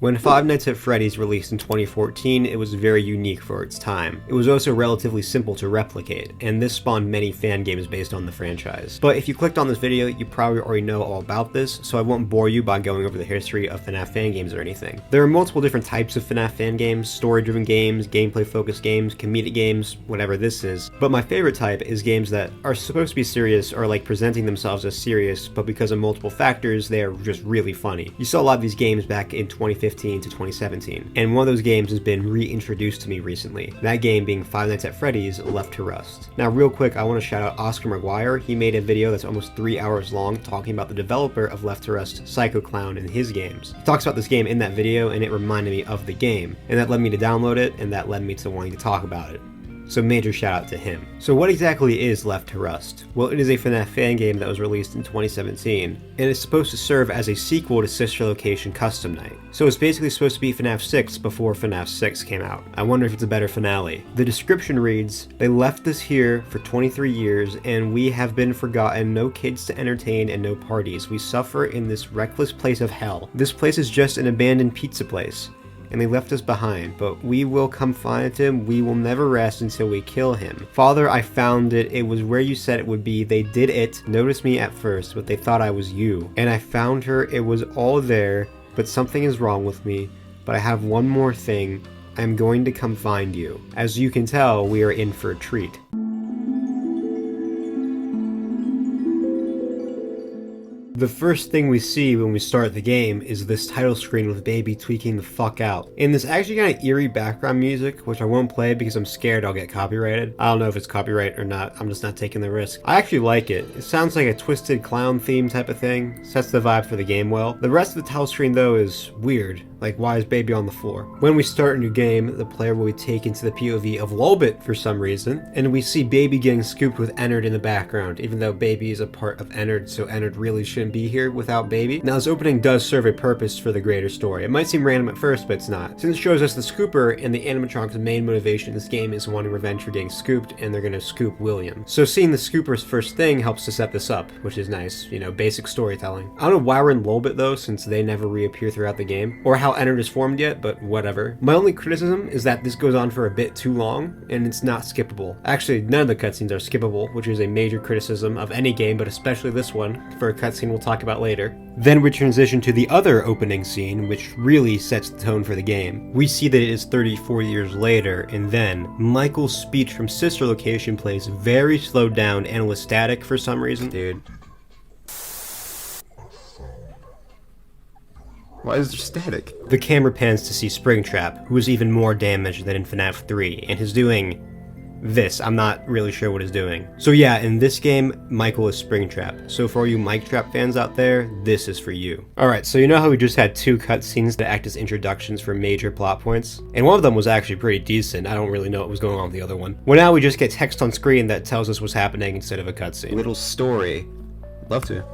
When Five Nights at Freddy's released in 2014, it was very unique for its time. It was also relatively simple to replicate, and this spawned many fan games based on the franchise. But if you clicked on this video, you probably already know all about this, so I won't bore you by going over the history of FNaF fan games or anything. There are multiple different types of FNaF fan games: story-driven games, gameplay-focused games, comedic games, whatever this is. But my favorite type is games that are supposed to be serious, or like presenting themselves as serious, but because of multiple factors, they are just really funny. You saw a lot of these games back in 2015 to 2017, and one of those games has been reintroduced to me recently. That game being Five Nights at Freddy's Left to Rust. Now real quick, I want to shout out Oscar McGuire. He made a video that's almost 3 hours long talking about the developer of Left to Rust, Psycho Clown, and his games. He talks about this game in that video, and it reminded me of the game, and that led me to download it, and that led me to wanting to talk about it. So major shout out to him. So what exactly is Left to Rust? Well, it is a FNaF fan game that was released in 2017, and it's supposed to serve as a sequel to Sister Location Custom Night. So it's basically supposed to be FNaF 6 before FNaF 6 came out. I wonder if it's a better finale. The description reads, "They left us here for 23 years, and we have been forgotten, no kids to entertain and no parties. We suffer in this reckless place of hell. This place is just an abandoned pizza place. And they left us behind, but we will come find him. We will never rest until we kill him. Father, I found it. It was where you said it would be. They did it. Noticed me at first, but they thought I was you. And I found her. It was all there, but something is wrong with me. But I have one more thing. I'm going to come find you." As you can tell, we are in for a treat. The first thing we see when we start the game is this title screen with Baby tweaking the fuck out. And this actually kind of eerie background music, which I won't play because I'm scared I'll get copyrighted. I don't know if it's copyright or not, I'm just not taking the risk. I actually like it. It sounds like a twisted clown theme type of thing, sets the vibe for the game well. The rest of the title screen though is weird, like why is Baby on the floor? When we start a new game, the player will be taken to the POV of Lolbit for some reason, and we see Baby getting scooped with Ennard in the background, even though Baby is a part of Ennard, so Ennard really shouldn't be here without Baby. Now this opening does serve a purpose for the greater story. It might seem random at first, but it's not. Since it shows us the scooper, and the animatronic's main motivation in this game is wanting revenge for getting scooped, and they're gonna scoop William. So seeing the scooper's first thing helps to set this up, which is nice, you know, basic storytelling. I don't know why we're in Lolbit though, since they never reappear throughout the game, or how Ennard is formed yet, but whatever. My only criticism is that this goes on for a bit too long, and it's not skippable. Actually, none of the cutscenes are skippable, which is a major criticism of any game, but especially this one, for a cutscene we'll talk about later. Then we transition to the other opening scene, which really sets the tone for the game. We see that it is 34 years later, and then Michael's speech from Sister Location plays very slowed down and was static for some reason. Dude. Why is there static? The camera pans to see Springtrap, who is even more damaged than in FNaF 3, and is doing this. I'm not really sure what he's doing. So yeah, in this game, Michael is Springtrap. So for all you Mike Trap fans out there, this is for you. Alright, so you know how we just had 2 cutscenes that act as introductions for major plot points? And one of them was actually pretty decent. I don't really know what was going on with the other one. Well, now we just get text on screen that tells us what's happening instead of a cutscene. Little story. Love to.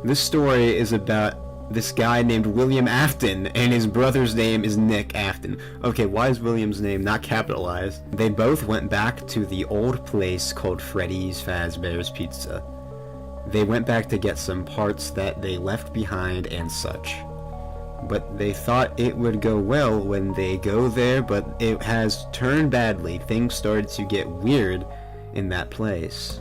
This story is about this guy named William Afton, and his brother's name is Nick Afton. Okay, why is William's name not capitalized? They both went back to the old place called Freddy's Fazbear's Pizza. They went back to get some parts that they left behind and such. But they thought it would go well when they go there, but it has turned badly. Things started to get weird in that place.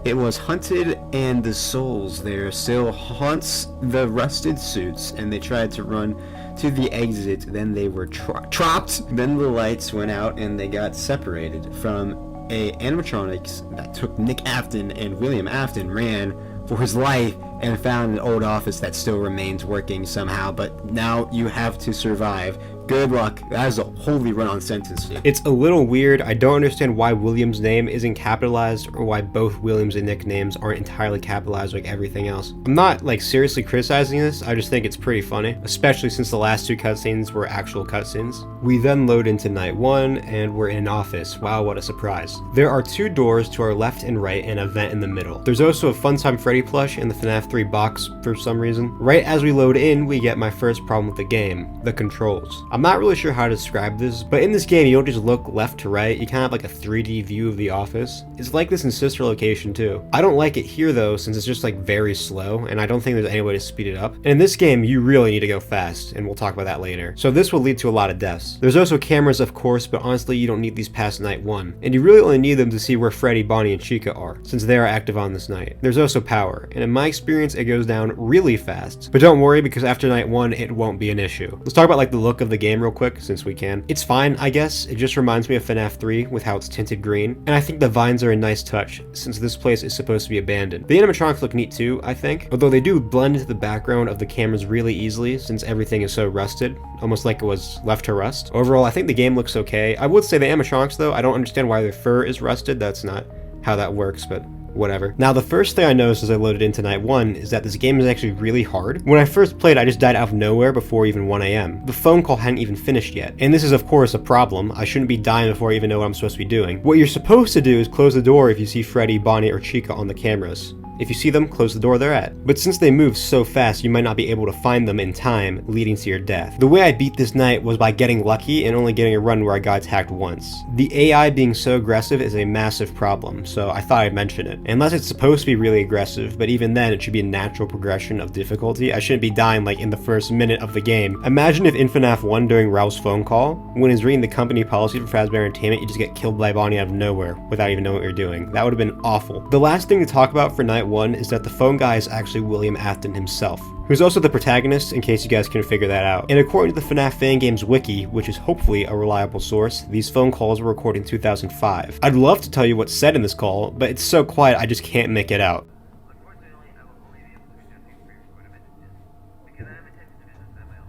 It was haunted, and the souls there still haunts the rusted suits, and they tried to run to the exit, then they were trapped. Then the lights went out and they got separated from a animatronics that took Nick Afton, and William Afton ran for his life and found an old office that still remains working somehow, but now you have to survive. Good luck. That is a wholly run-on sentence. It's a little weird. I don't understand why William's name isn't capitalized, or why both Williams and Nick names aren't entirely capitalized like everything else. I'm not like seriously criticizing this, I just think it's pretty funny, especially since the last 2 cutscenes were actual cutscenes. We then load into night 1, and we're in an office. Wow, what a surprise. There are 2 doors to our left and right, and a vent in the middle. There's also a Funtime Freddy plush in the FNaF 3 box for some reason. Right as we load in, we get my first problem with the game, the controls. I'm I'm not really sure how to describe this, but in this game you don't just look left to right, you kind of have like a 3D view of the office. It's like this in Sister Location too. I don't like it here though, since it's just like very slow, and I don't think there's any way to speed it up. And in this game, you really need to go fast, and we'll talk about that later. So this will lead to a lot of deaths. There's also cameras, of course, but honestly, you don't need these past night 1. And you really only need them to see where Freddy, Bonnie, and Chica are, since they are active on this night. There's also power, and in my experience, it goes down really fast. But don't worry, because after night 1, it won't be an issue. Let's talk about like the look of the game real quick, since we can. It's fine, I guess. It just reminds me of FNaF 3 with how it's tinted green. And I think the vines are a nice touch, since this place is supposed to be abandoned. The animatronics look neat too, I think, although they do blend into the background of the cameras really easily since everything is so rusted, almost like it was left to rust. Overall, I think the game looks okay. I would say the animatronics though, I don't understand why their fur is rusted. That's not how that works, but whatever. Now, the first thing I noticed as I loaded into night 1 is that this game is actually really hard. When I first played, I just died out of nowhere before even 1 AM. The phone call hadn't even finished yet. And this is of course a problem. I shouldn't be dying before I even know what I'm supposed to be doing. What you're supposed to do is close the door if you see Freddy, Bonnie, or Chica on the cameras. If you see them, close the door they're at. But since they move so fast, you might not be able to find them in time, leading to your death. The way I beat this night was by getting lucky and only getting a run where I got attacked once. The AI being so aggressive is a massive problem, so I thought I'd mention it. Unless it's supposed to be really aggressive, but even then it should be a natural progression of difficulty. I shouldn't be dying like in the first minute of the game. Imagine if in FNaF 1 during Ralph's phone call, when he's reading the company policy for Fazbear Entertainment, you just get killed by Bonnie out of nowhere without even knowing what you're doing. That would have been awful. The last thing to talk about for night 1 is that the phone guy is actually William Afton himself, who's also the protagonist, in case you guys can figure that out. And according to the FNaF Fangames wiki, which is hopefully a reliable source, these phone calls were recorded in 2005. I'd love to tell you what's said in this call, but it's so quiet I just can't make it out.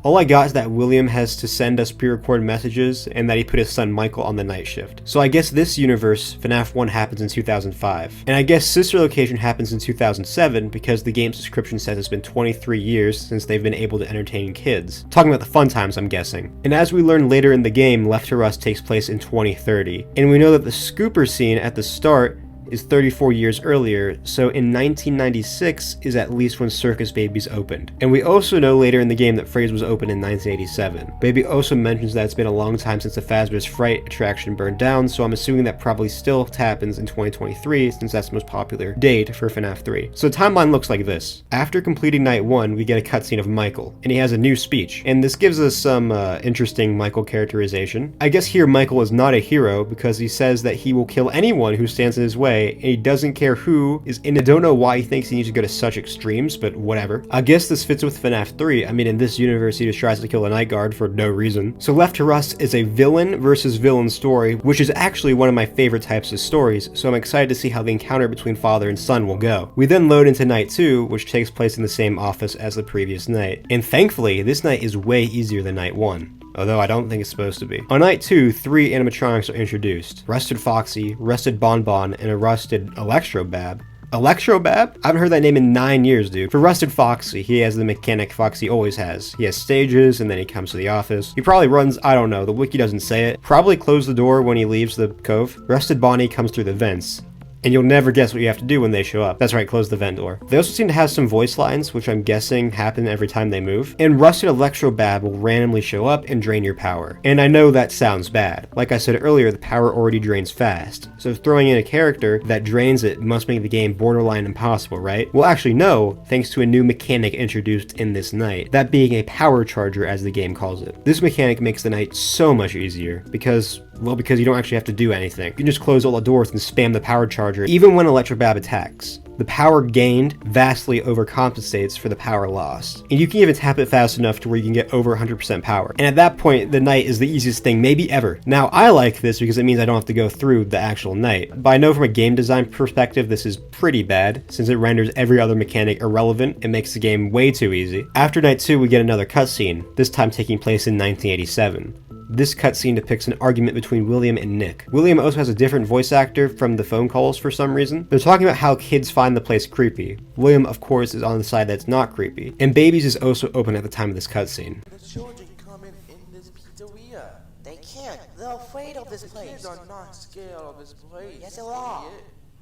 All I got is that William has to send us pre-recorded messages and that he put his son Michael on the night shift. So I guess this universe, FNaF 1 happens in 2005. And I guess Sister Location happens in 2007 because the game's description says it's been 23 years since they've been able to entertain kids. Talking about the fun times, I'm guessing. And as we learn later in the game, Left to Rust takes place in 2030. And we know that the scooper scene at the start is 34 years earlier, so in 1996 is at least when Circus Baby's opened. And we also know later in the game that Freddy's was opened in 1987. Baby also mentions that it's been a long time since the Fazbear's Fright attraction burned down, so I'm assuming that probably still happens in 2023 since that's the most popular date for FNaF 3. So the timeline looks like this. After completing night 1, we get a cutscene of Michael, and he has a new speech. And this gives us some interesting Michael characterization. I guess here Michael is not a hero because he says that he will kill anyone who stands in his way, and he doesn't care who is in it. I don't know why he thinks he needs to go to such extremes, but whatever. I guess this fits with FNaF 3. I mean, in this universe, he just tries to kill a night guard for no reason. So Left to Rust is a villain versus villain story, which is actually one of my favorite types of stories, so I'm excited to see how the encounter between father and son will go. We then load into night 2, which takes place in the same office as the previous night. And thankfully, this night is way easier than night 1. Although I don't think it's supposed to be. On night 2, 3 animatronics are introduced. Rusted Foxy, Rusted Bonbon, and a Rusted Electrobab. Electrobab? I haven't heard that name in 9 years, dude. For Rusted Foxy, he has the mechanic Foxy always has. He has stages, and then he comes to the office. He probably runs, I don't know, the wiki doesn't say it. Probably close the door when he leaves the cove. Rusted Bonnie comes through the vents. And you'll never guess what you have to do when they show up. That's right, close the vent door. They also seem to have some voice lines, which I'm guessing happen every time they move. And Rusted Electrobab will randomly show up and drain your power. And I know that sounds bad. Like I said earlier, the power already drains fast. So throwing in a character that drains it must make the game borderline impossible, right? Well, actually no, thanks to a new mechanic introduced in this night. That being a power charger, as the game calls it. This mechanic makes the night so much easier because you don't actually have to do anything. You can just close all the doors and spam the power charger even when Electrobab attacks. The power gained vastly overcompensates for the power lost. And you can even tap it fast enough to where you can get over 100% power. And at that point, the night is the easiest thing maybe ever. Now, I like this because it means I don't have to go through the actual night. But I know from a game design perspective, this is pretty bad, since it renders every other mechanic irrelevant and makes the game way too easy. After night 2, we get another cutscene, this time taking place in 1987. This cutscene depicts an argument between William and Nick. William also has a different voice actor from the phone calls for some reason. They're talking about how kids find the place creepy. William, of course, is on the side that's not creepy. And Babies is also open at the time of this cutscene. The children come in this pizzeria. They can't. They're afraid of this place. Kids are not scared of this place. Yes, they are.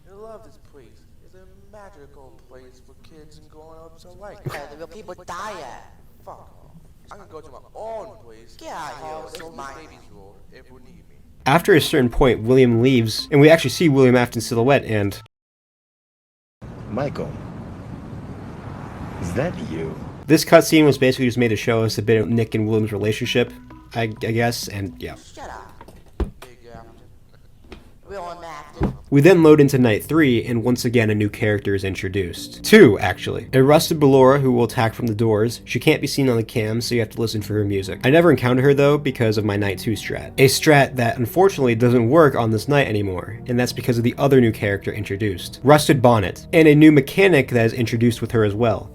They love this place. It's a magical place for kids and grown-ups alike. The real people die at. Fuck off. I can go to my own place. Get out of here, I'll this is solve mine. this baby's role if you need me. After a certain point, William leaves, and we actually see William Afton's silhouette, and Michael, is that you? this cutscene was basically just made to show us a bit of Nick and William's relationship, I guess, and yeah. Shut up. Big Afton. William Afton. We then load into Night 3, and once again a new character is introduced. Two, actually. A rusted Ballora who will attack from the doors. She can't be seen on the cam, so you have to listen for her music. I never encountered her though because of my Night 2 strat. A strat that unfortunately doesn't work on this night anymore, and that's because of the other new character introduced. Rusted Bonnet, and a new mechanic that is introduced with her as well.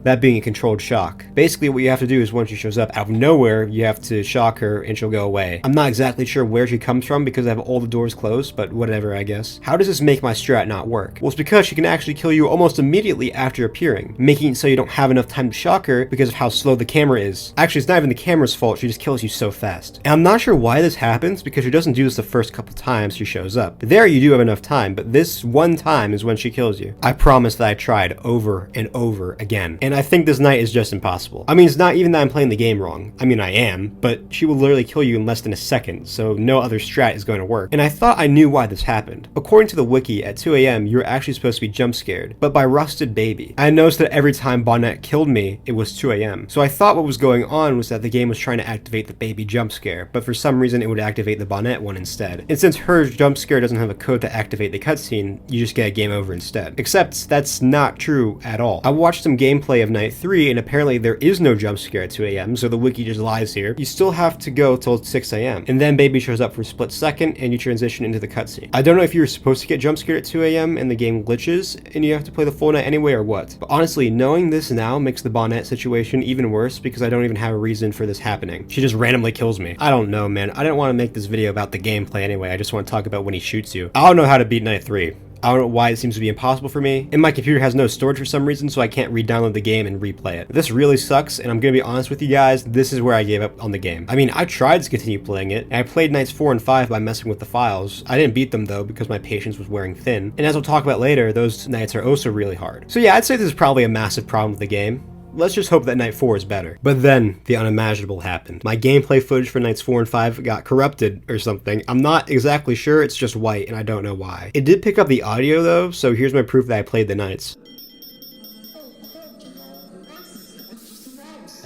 That being a controlled shock. Basically what you have to do is once she shows up out of nowhere, you have to shock her and she'll go away. I'm not exactly sure where she comes from because I have all the doors closed, but whatever I guess. How does this make my strat not work? Well, it's because she can actually kill you almost immediately after appearing, making it so you don't have enough time to shock her because of how slow the camera is. Actually, it's not even the camera's fault, she just kills you so fast. And I'm not sure why this happens because she doesn't do this the first couple times she shows up. There you do have enough time, but this one time is when she kills you. I promise that I tried over and over again. And I think this night is just impossible. I mean, it's not even that I'm playing the game wrong. I mean, I am, but she will literally kill you in less than a second, so no other strat is going to work. And I thought I knew why this happened. According to the wiki, at 2 AM, you're actually supposed to be jump scared, but by Rusted Baby. I noticed that every time Bonnet killed me, it was 2 AM. So I thought what was going on was that the game was trying to activate the baby jump scare, but for some reason it would activate the Bonnet one instead. And since her jump scare doesn't have a code to activate the cutscene, you just get a game over instead. Except that's not true at all. I watched some gameplay of Night 3, and apparently there is no jump scare at 2 AM, so the wiki just lies here. You still have to go till 6 AM, and then baby shows up for a split second, and you transition into the cutscene. I don't know if you were supposed to get jump scared at 2 AM and the game glitches, and you have to play the full night anyway or what. But honestly, knowing this now makes the Bonnet situation even worse because I don't even have a reason for this happening. She just randomly kills me. I don't know, man. I didn't want to make this video about the gameplay anyway, I just want to talk about when he shoots you. I don't know how to beat Night 3. I don't know why it seems to be impossible for me, and my computer has no storage for some reason, so I can't re-download the game and replay it. This really sucks, and I'm gonna be honest with you guys, this is where I gave up on the game. I mean, I tried to continue playing it, and I played nights 4 and 5 by messing with the files. I didn't beat them though, because my patience was wearing thin, and as we'll talk about later, those nights are also really hard. So yeah, I'd say this is probably a massive problem with the game. Let's just hope that Night 4 is better. But then, the unimaginable happened. My gameplay footage for Nights 4 and 5 got corrupted or something. I'm not exactly sure, it's just white, and I don't know why. It did pick up the audio though, so here's my proof that I played the nights. I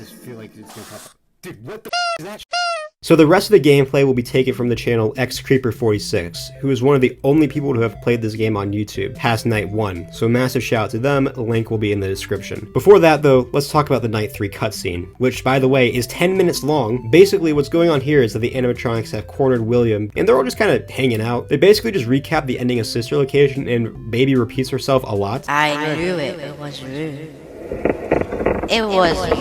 just feel like it's gonna pop. Dude, what the is that? So the rest of the gameplay will be taken from the channel xCreeper46, who is one of the only people to have played this game on YouTube past Night 1, so massive shout out to them, a link will be in the description. Before that though, let's talk about the Night 3 cutscene, which by the way is 10 minutes long. Basically what's going on here is that the animatronics have cornered William, and they're all just kind of hanging out. They basically just recap the ending of Sister Location, and Baby repeats herself a lot. I knew it was you. It was you.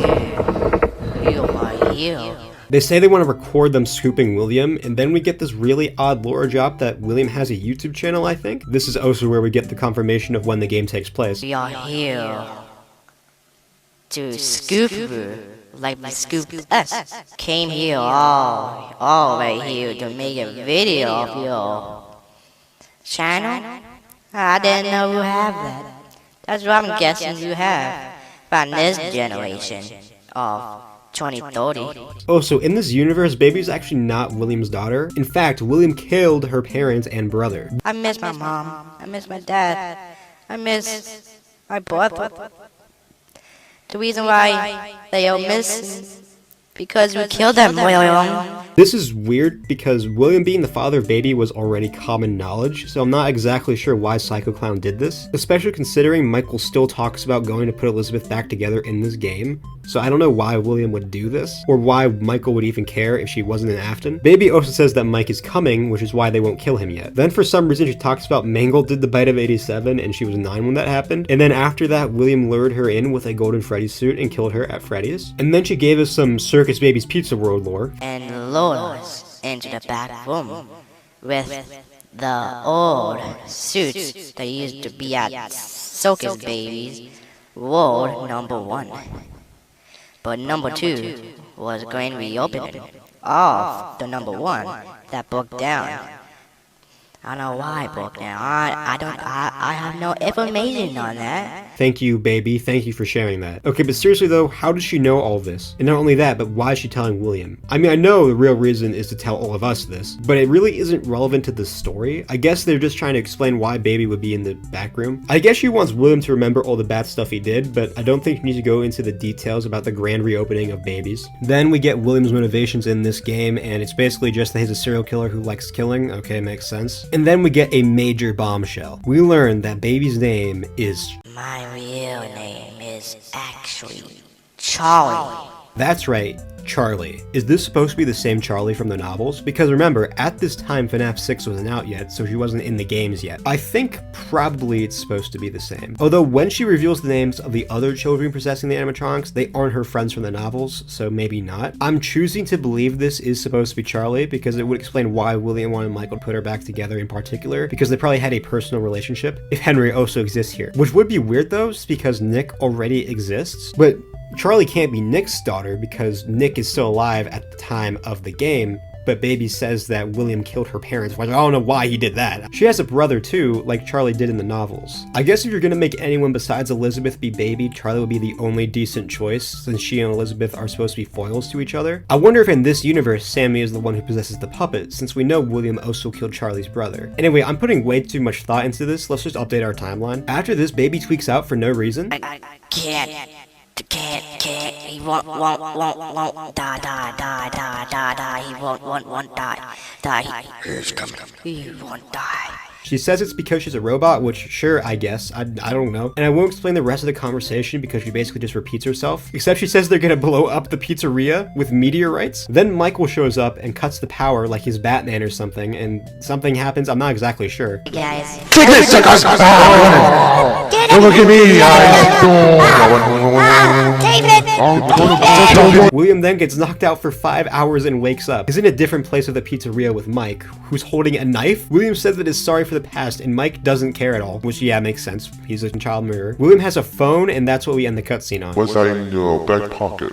You are you. They say they want to record them scooping William, and then we get this really odd lore drop that William has a YouTube channel, I think. This is also where we get the confirmation of when the game takes place. We are here to scoop you like we scooped us. Came here all right here to make a video of your channel. I didn't know you have that. That's what I'm guessing you have from this generation of 2030. Oh, so in this universe, Baby is actually not William's daughter. In fact, William killed her parents and brother. I miss my mom. I miss my dad. I miss my brother. The reason why they are missing because we killed them, William. This is weird because William being the father of Baby was already common knowledge, so I'm not exactly sure why Psycho Clown did this, especially considering Michael still talks about going to put Elizabeth back together in this game. So I don't know why William would do this, or why Michael would even care if she wasn't in Afton. Baby also says that Mike is coming, which is why they won't kill him yet. Then for some reason she talks about Mangle did the bite of 87 and she was 9 when that happened. And then after that, William lured her in with a golden Freddy suit and killed her at Freddy's. And then she gave us some Circus Baby's Pizza World lore. And lured us into the back room with the old suits that used to be at Circus Baby's World #1. But #2 was grand reopening of the #1 that broke down. I don't know why it broke down. I have no information on that. Thank you, baby. Thank you for sharing that. Okay, but seriously though, how does she know all this? And not only that, but why is she telling William? I mean, I know the real reason is to tell all of us this, but it really isn't relevant to the story. I guess they're just trying to explain why baby would be in the back room. I guess she wants William to remember all the bad stuff he did, but I don't think you need to go into the details about the grand reopening of babies. Then we get William's motivations in this game, and it's basically just that he's a serial killer who likes killing. Okay, makes sense. And then we get a major bombshell. We learn that baby's name is... My real name is actually Charlie. That's right, Charlie. Is this supposed to be the same Charlie from the novels? Because remember, at this time FNaF 6 wasn't out yet, so she wasn't in the games yet. I think probably it's supposed to be the same. Although when she reveals the names of the other children possessing the animatronics, they aren't her friends from the novels, so maybe not. I'm choosing to believe this is supposed to be Charlie because it would explain why William wanted Michael to put her back together in particular, because they probably had a personal relationship, if Henry also exists here. Which would be weird though, because Nick already exists, but Charlie can't be Nick's daughter because Nick is still alive at the time of the game, but baby says that William killed her parents, which I don't know why he did that. She has a brother too, like Charlie did in the novels. I guess if you're gonna make anyone besides Elizabeth be baby, Charlie would be the only decent choice, since she and Elizabeth are supposed to be foils to each other. I wonder if in this universe, Sammy is the one who possesses the puppet, since we know William also killed Charlie's brother. Anyway, I'm putting way too much thought into this, let's just update our timeline. After this, baby tweaks out for no reason. I can't, he won't, die, he won't die, he's coming, he won't die. She says it's because she's a robot, which sure, I guess, I don't know. And I won't explain the rest of the conversation because she basically just repeats herself, except she says they're gonna blow up the pizzeria with meteorites. Then Michael shows up and cuts the power like he's Batman or something, and something happens, I'm not exactly sure. Guys, Take this, suckers! Don't look at me! William then gets knocked out for 5 hours and wakes up. He's in a different place of the pizzeria with Mike, who's holding a knife. William says that he's sorry for the past, and Mike doesn't care at all, which yeah, makes sense. He's a child murderer. William has a phone, and that's what we end the cutscene on. What's that in your back pocket?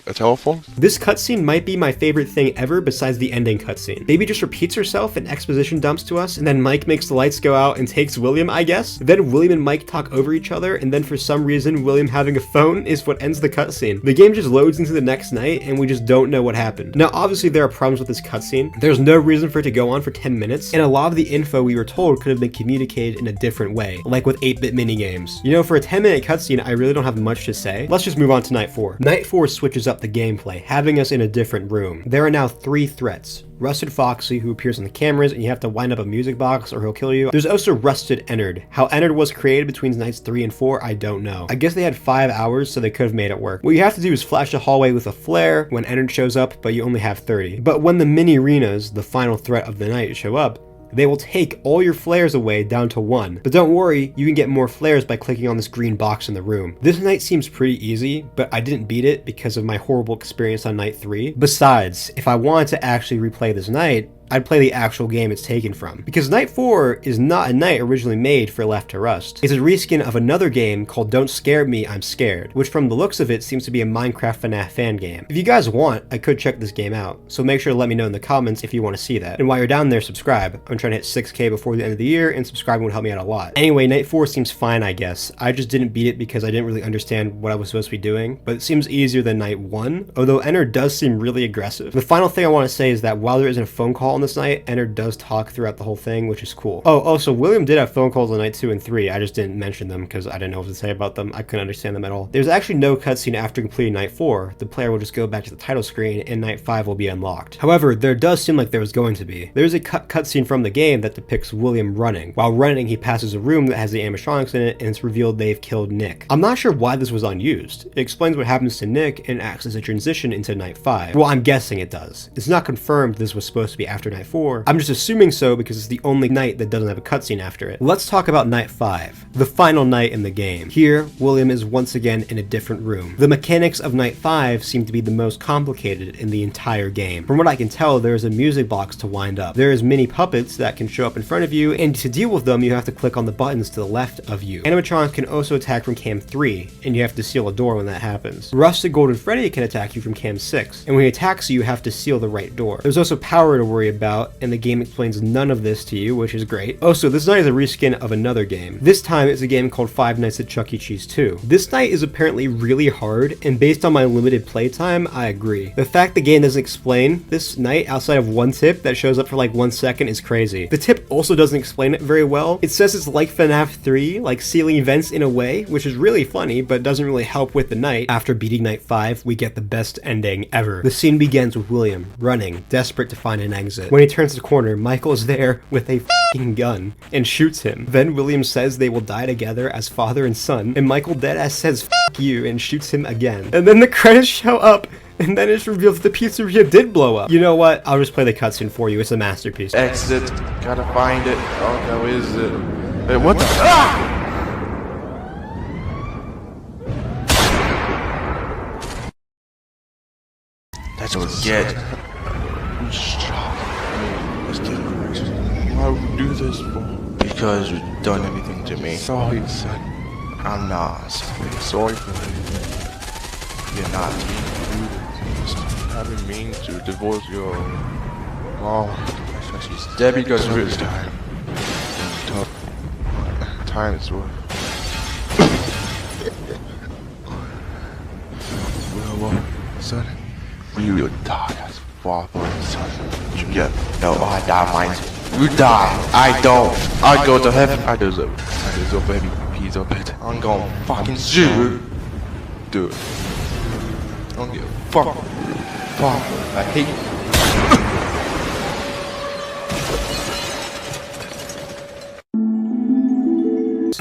A telephone? This cutscene might be my favorite thing ever besides the ending cutscene. Baby just repeats herself and exposition dumps to us, and then Mike makes the lights go out and takes William, I guess. Then William and Mike talk over each other, and then for some reason, William having a phone is what ends the cutscene. The game just loads into the next night, and we just don't know what happened. Now, obviously, there are problems with this cutscene. There's no reason for it to go on for 10 minutes, and a lot of the info we were told could have been communicated in a different way, like with 8-bit minigames. You know, for a 10-minute cutscene, I really don't have much to say. Let's just move on to Night 4. Night 4 switches up the gameplay, having us in a different room. There are now 3 threats. Rusted Foxy, who appears on the cameras and you have to wind up a music box or he'll kill you. There's also Rusted Ennard. How Ennard was created between nights 3 and 4, I don't know. I guess they had 5 hours, so they could have made it work. What you have to do is flash a hallway with a flare when Ennard shows up, but you only have 30. But when the mini arenas, the final threat of the night, show up, they will take all your flares away down to 1. But don't worry, you can get more flares by clicking on this green box in the room. This night seems pretty easy, but I didn't beat it because of my horrible experience on night 3. Besides, if I wanted to actually replay this night, I'd play the actual game it's taken from. Because Night 4 is not a night originally made for Left to Rust. It's a reskin of another game called Don't Scare Me, I'm Scared, which from the looks of it seems to be a Minecraft FNaF fan game. If you guys want, I could check this game out, so make sure to let me know in the comments if you want to see that. And while you're down there, subscribe. I'm trying to hit 6K before the end of the year, and subscribing would help me out a lot. Anyway, Night 4 seems fine, I guess. I just didn't beat it because I didn't really understand what I was supposed to be doing, but it seems easier than Night 1, although Ennard does seem really aggressive. The final thing I want to say is that while there isn't a phone call on this night, Ennard does talk throughout the whole thing, which is cool. Oh, also, William did have phone calls on night 2 and 3. I just didn't mention them because I didn't know what to say about them. I couldn't understand them at all. There's actually no cutscene after completing night 4. The player will just go back to the title screen and night 5 will be unlocked. However, there does seem like there was going to be. There's a cutscene from the game that depicts William running. While running, he passes a room that has the animatronics in it and it's revealed they've killed Nick. I'm not sure why this was unused. It explains what happens to Nick and acts as a transition into night 5. Well, I'm guessing it does. It's not confirmed this was supposed to be after night 4. I'm just assuming so because it's the only night that doesn't have a cutscene after it. Let's talk about night 5, the final night in the game. Here, William is once again in a different room. The mechanics of night 5 seem to be the most complicated in the entire game. From what I can tell, there is a music box to wind up. There is mini puppets that can show up in front of you, and to deal with them, you have to click on the buttons to the left of you. Animatronics can also attack from cam 3, and you have to seal a door when that happens. Rusted Golden Freddy can attack you from cam 6, and when he attacks you, you have to seal the right door. There's also power to worry about, and the game explains none of this to you, which is great. Also, this night is a reskin of another game. This time it's a game called Five Nights at Chuck E. Cheese 2. This night is apparently really hard, and based on my limited playtime, I agree. The fact the game doesn't explain this night outside of one tip that shows up for like 1 second is crazy. The tip also doesn't explain it very well. It says it's like FNaF 3, like sealing events in a way, which is really funny, but doesn't really help with the night. After beating night 5, we get the best ending ever. The scene begins with William running, desperate to find an exit. When he turns the corner, Michael is there with a f***ing gun and shoots him. Then William says they will die together as father and son, and Michael deadass says "F you" and shoots him again. And then the credits show up, and then it's revealed that the pizzeria did blow up. You know what? I'll just play the cutscene for you. It's a masterpiece. Exit. Gotta find it. Oh, no, is it? Hey, what the? Ah! That's what we get. Let's get it. Why would we do this for? Because you've done everything to me. Sorry, son. I'm not sorry. Sorry for everything. You're not. I didn't mean to divorce your mom. Debbie goes Tough through time. Tough times were. Well, son, we will die as father and son. You get no, I die, mine. You die. I don't. I go to heaven. I deserve every piece of it. I'm gonna fucking shoot. Do it. I don't give a fuck. Fuck. I hate you.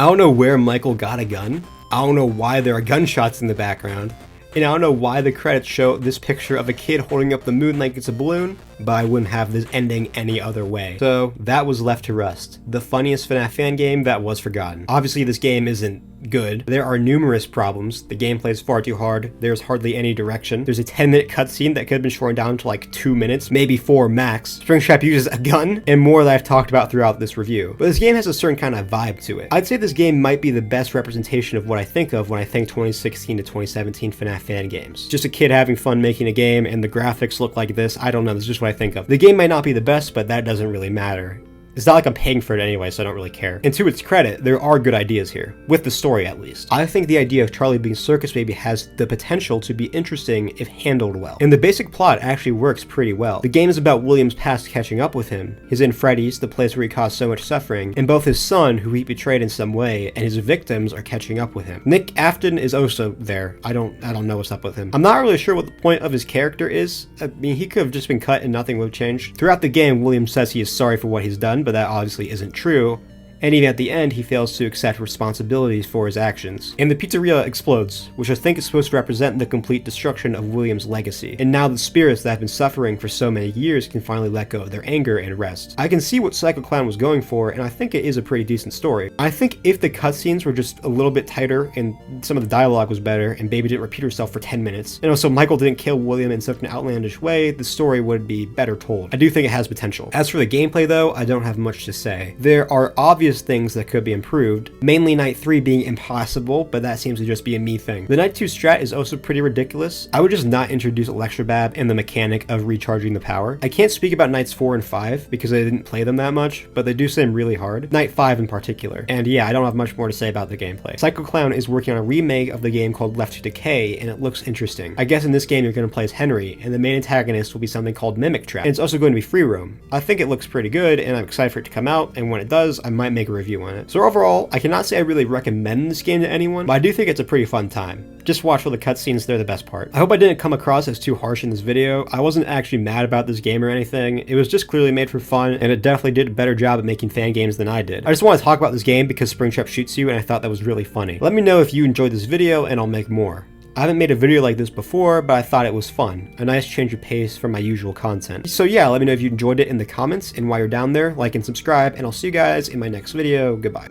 I don't know where Michael got a gun. I don't know why there are gunshots in the background. And I don't know why the credits show this picture of a kid holding up the moon like it's a balloon, but I wouldn't have this ending any other way. So that was Left to Rust, the funniest FNAF fan game that was forgotten. Obviously this game isn't good. There are numerous problems. The gameplay is far too hard. There's hardly any direction. There's a 10-minute cutscene that could have been shortened down to like 2 minutes, maybe 4 max. Springtrap uses a gun, and more that I've talked about throughout this review. But this game has a certain kind of vibe to it. I'd say this game might be the best representation of what I think of when I think 2016 to 2017 FNAF fan games. Just a kid having fun making a game, and the graphics look like this. I don't know, this is just what I think of. The game might not be the best, but that doesn't really matter. It's not like I'm paying for it anyway, so I don't really care. And to its credit, there are good ideas here, with the story at least. I think the idea of Charlie being Circus Baby has the potential to be interesting if handled well. And the basic plot actually works pretty well. The game is about William's past catching up with him. He's in Freddy's, the place where he caused so much suffering, and both his son, who he betrayed in some way, and his victims are catching up with him. Nick Afton is also there. I don't know what's up with him. I'm not really sure what the point of his character is. I mean, he could have just been cut and nothing would have changed. Throughout the game, William says he is sorry for what he's done, but that obviously isn't true, and even at the end he fails to accept responsibilities for his actions. And the pizzeria explodes, which I think is supposed to represent the complete destruction of William's legacy. And now the spirits that have been suffering for so many years can finally let go of their anger and rest. I can see what Psycho Clown was going for, and I think it is a pretty decent story. I think if the cutscenes were just a little bit tighter and some of the dialogue was better and Baby didn't repeat herself for 10 minutes, and also Michael didn't kill William in such an outlandish way, the story would be better told. I do think it has potential. As for the gameplay though, I don't have much to say. There are obvious things that could be improved, mainly Night 3 being impossible, but that seems to just be a me thing. The Night 2 strat is also pretty ridiculous. I would just not introduce Electrobab and the mechanic of recharging the power. I can't speak about Nights 4 and 5 because I didn't play them that much, but they do seem really hard. Night 5 in particular. And yeah, I don't have much more to say about the gameplay. Psycho Clown is working on a remake of the game called Left to Decay, and it looks interesting. I guess in this game you're going to play as Henry, and the main antagonist will be something called Mimic Trap, and it's also going to be free roam. I think it looks pretty good, and I'm excited for it to come out, and when it does, I might make a review on it. So overall, I cannot say I really recommend this game to anyone, but I do think it's a pretty fun time. Just watch for the cutscenes, they're the best part. I hope I didn't come across as too harsh in this video. I wasn't actually mad about this game or anything. It was just clearly made for fun, and it definitely did a better job at making fan games than I did. I just want to talk about this game because Springtrap shoots you, and I thought that was really funny. Let me know if you enjoyed this video, and I'll make more. I haven't made a video like this before, but I thought it was fun. A nice change of pace from my usual content. So yeah, let me know if you enjoyed it in the comments, and while you're down there, like and subscribe, and I'll see you guys in my next video. Goodbye.